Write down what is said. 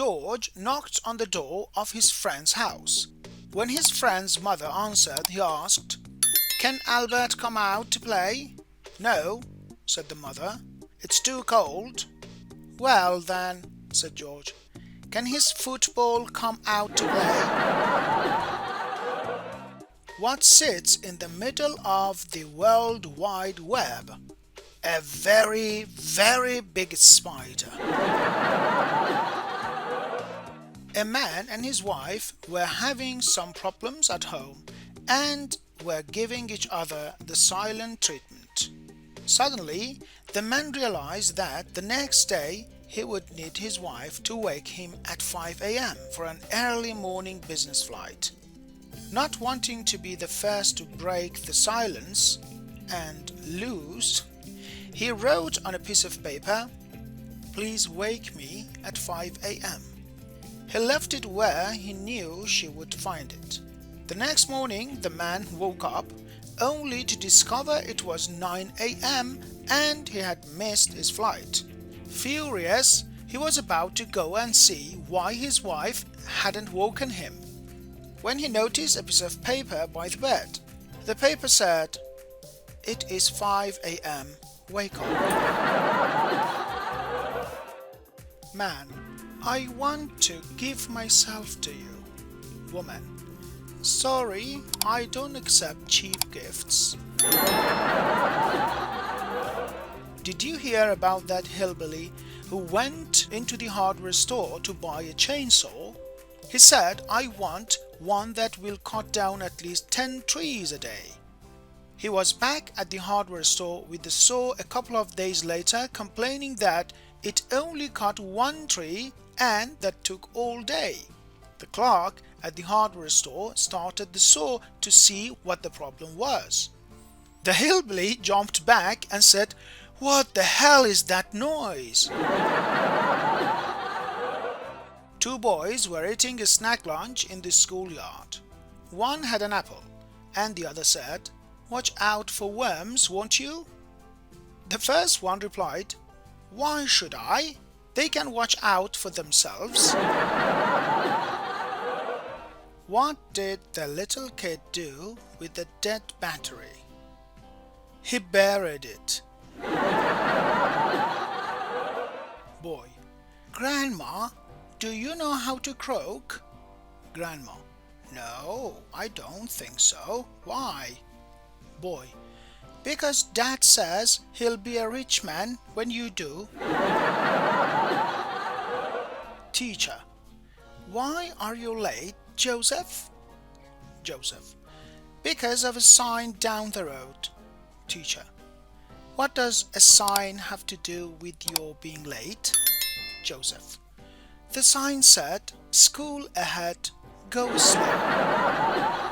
George knocked on the door of his friend's house. When his friend's mother answered, he asked, "Can Albert come out to play?" "No," said the mother. "It's too cold." "Well then," said George, "can his football come out to play?" What sits in the middle of the World Wide Web? A very, very big spider. A man and his wife were having some problems at home and were giving each other the silent treatment. Suddenly, the man realized that the next day he would need his wife to wake him at 5 a.m. for an early morning business flight. Not wanting to be the first to break the silence and lose, he wrote on a piece of paper, "Please wake me at 5 a.m." He left it where he knew she would find it. The next morning, the man woke up only to discover it was 9 a.m. and he had missed his flight. Furious, he was about to go and see why his wife hadn't woken him, when he noticed a piece of paper by the bed. The paper said, "It is 5 a.m. Wake up." Man: "I want to give myself to you." Woman: "Sorry, I don't accept cheap gifts." Did you hear about that hillbilly who went into the hardware store to buy a chainsaw? He said, "I want one that will cut down at least 10 trees a day." He was back at the hardware store with the saw a couple of days later, complaining that it only cut 1 tree and that took all day. The clerk at the hardware store started the saw to see what the problem was. The hillbilly jumped back and said, "What the hell is that noise?" 2 boys were eating a snack lunch in the schoolyard. One had an apple, and the other said, "Watch out for worms, won't you?" The first one replied, "Why should I? They can watch out for themselves." What did the little kid do with the dead battery? He buried it. Boy: "Grandma, do you know how to croak?" Grandma: "No, I don't think so. Why?" Boy: "Because Dad says he'll be a rich man when you do." Teacher: "Why are you late, Joseph?" Joseph: "Because of a sign down the road." Teacher: "What does a sign have to do with your being late?" Joseph: "The sign said, 'School ahead, go slow.'"